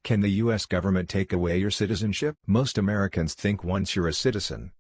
Can the US government take away your citizenship? Most Americans think once you're a citizen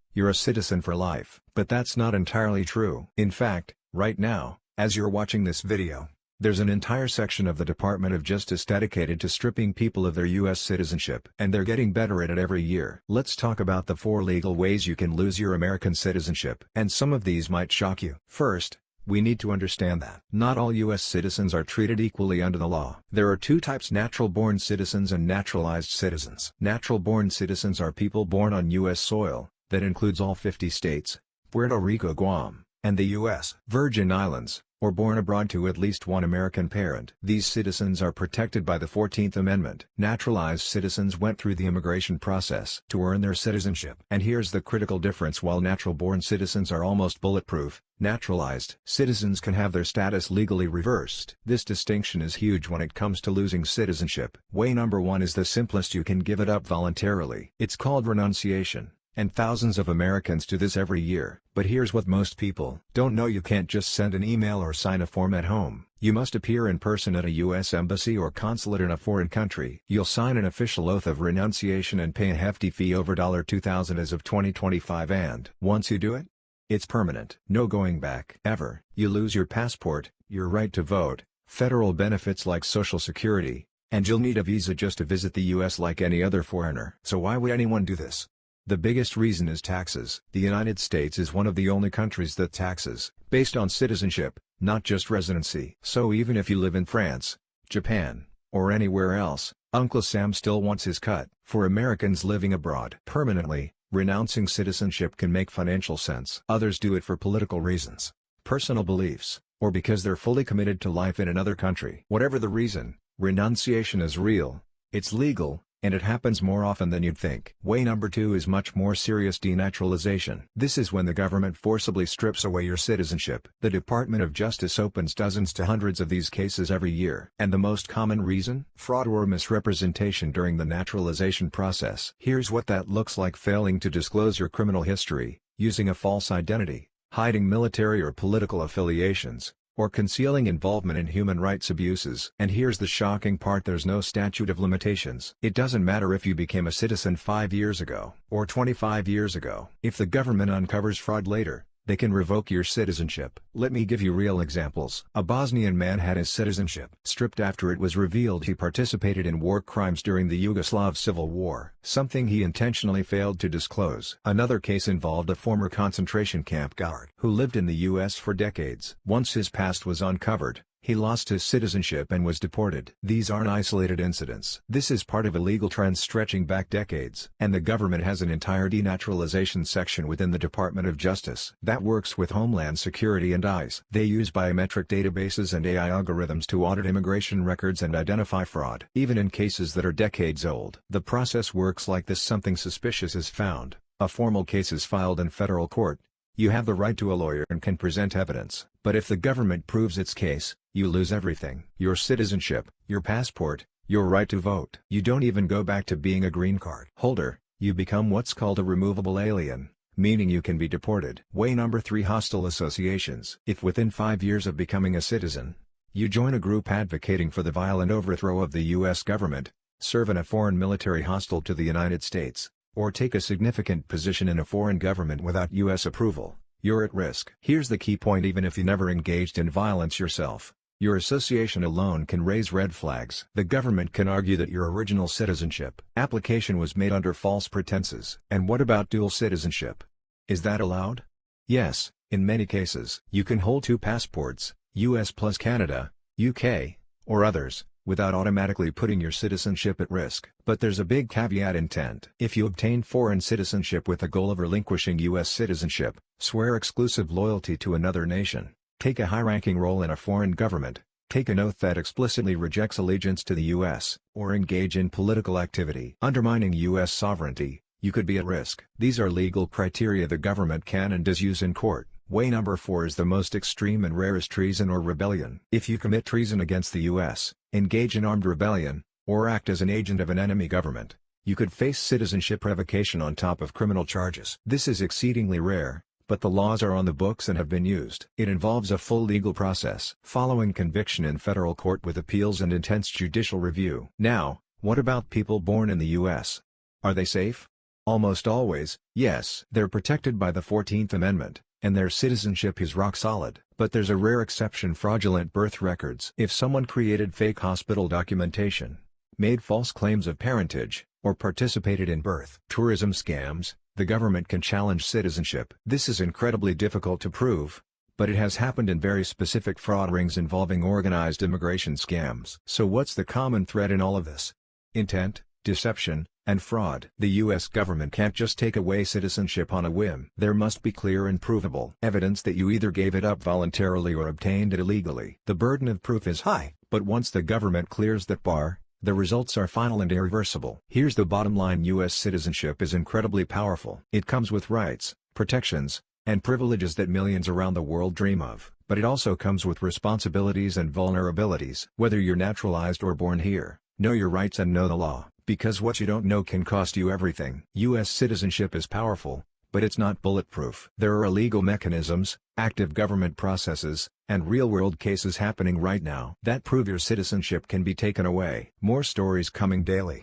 for life. But that's not entirely true. In fact, right now, as you're watching this video, there's an entire section of the Department of Justice dedicated to stripping people of their US citizenship. And they're getting better at it every year. Let's talk about the 4 legal ways you can lose your American citizenship. And some of these might shock you. First, we need to understand that not all U.S. citizens are treated equally under the law. There are 2 types: natural-born citizens and naturalized citizens. Natural-born citizens are people born on U.S. soil, that includes all 50 states, Puerto Rico, Guam, and the U.S. Virgin Islands, or born abroad to at least one American parent. These citizens are protected by the 14th Amendment. Naturalized citizens went through the immigration process to earn their citizenship. And here's the critical difference: while natural-born citizens are almost bulletproof, naturalized citizens can have their status legally reversed. This distinction is huge when it comes to losing citizenship. Way number 1 is the simplest: you can give it up voluntarily. It's called renunciation. And thousands of Americans do this every year. But here's what most people don't know: you can't just send an email or sign a form at home. You must appear in person at a U.S. embassy or consulate in a foreign country. You'll sign an official oath of renunciation and pay a hefty fee over $2,000 as of 2025, and once you do it, it's permanent. No going back. Ever. You lose your passport, your right to vote, federal benefits like Social Security, and you'll need a visa just to visit the U.S. like any other foreigner. So why would anyone do this? The biggest reason is taxes. The United States is one of the only countries that taxes based on citizenship, not just residency. So even if you live in France, Japan, or anywhere else, Uncle Sam still wants his cut. For Americans living abroad permanently, renouncing citizenship can make financial sense. Others do it for political reasons, personal beliefs, or because they're fully committed to life in another country. Whatever the reason, renunciation is real, it's legal, and it happens more often than you'd think. Way number 2 is much more serious: denaturalization. This is when the government forcibly strips away your citizenship. The Department of Justice opens dozens to hundreds of these cases every year. And the most common reason? Fraud or misrepresentation during the naturalization process. Here's what that looks like: failing to disclose your criminal history, using a false identity, hiding military or political affiliations, or concealing involvement in human rights abuses. And here's the shocking part: there's no statute of limitations. It doesn't matter if you became a citizen 5 years ago, or 25 years ago. If the government uncovers fraud later, they can revoke your citizenship. Let me give you real examples. A Bosnian man had his citizenship stripped after it was revealed he participated in war crimes during the Yugoslav Civil War, something he intentionally failed to disclose. Another case involved a former concentration camp guard who lived in the U.S. for decades. Once his past was uncovered, he lost his citizenship and was deported. These aren't isolated incidents. This is part of a legal trend stretching back decades. And the government has an entire denaturalization section within the Department of Justice that works with Homeland Security and ICE. They use biometric databases and AI algorithms to audit immigration records and identify fraud. Even in cases that are decades old, the process works like this: something suspicious is found, a formal case is filed in federal court, you have the right to a lawyer and can present evidence. But if the government proves its case, you lose everything: your citizenship, your passport, your right to vote. You don't even go back to being a green card holder. You become what's called a removable alien, meaning you can be deported. Way number 3: hostile associations. If within 5 years of becoming a citizen, you join a group advocating for the violent overthrow of the U.S. government, serve in a foreign military hostile to the United States, or take a significant position in a foreign government without U.S. approval, you're at risk. Here's the key point: even if you never engaged in violence yourself, your association alone can raise red flags. The government can argue that your original citizenship application was made under false pretenses. And what about dual citizenship? Is that allowed? Yes, in many cases. You can hold 2 passports, US plus Canada, UK, or others, without automatically putting your citizenship at risk. But there's a big caveat: intent. If you obtain foreign citizenship with the goal of relinquishing U.S. citizenship, swear exclusive loyalty to another nation, take a high-ranking role in a foreign government, take an oath that explicitly rejects allegiance to the U.S., or engage in political activity undermining U.S. sovereignty, you could be at risk. These are legal criteria the government can and does use in court. Way number 4 is the most extreme and rare: is treason or rebellion. If you commit treason against the U.S., engage in armed rebellion, or act as an agent of an enemy government, you could face citizenship revocation on top of criminal charges. This is exceedingly rare, but the laws are on the books and have been used. It involves a full legal process following conviction in federal court with appeals and intense judicial review. Now, What about people born in the US? Are they safe? Almost always, yes. They're protected by the 14th Amendment, and their citizenship is rock solid. But there's a rare exception: fraudulent birth records. If someone created fake hospital documentation, made false claims of parentage, or participated in birth tourism scams, the government can challenge citizenship. This is incredibly difficult to prove, but it has happened in very specific fraud rings involving organized immigration scams. So what's the common thread in all of this? Intent, deception, and fraud. The US government can't just take away citizenship on a whim. There must be clear and provable evidence that you either gave it up voluntarily or obtained it illegally. The burden of proof is high, but once the government clears that bar, the results are final and irreversible. Here's the bottom line: US citizenship is incredibly powerful. It comes with rights, protections, and privileges that millions around the world dream of, but it also comes with responsibilities and vulnerabilities. Whether you're naturalized or born here, know your rights and know the law, because what you don't know can cost you everything. US citizenship is powerful, but it's not bulletproof. There are legal mechanisms, active government processes, and real-world cases happening right now that prove your citizenship can be taken away. More stories coming daily.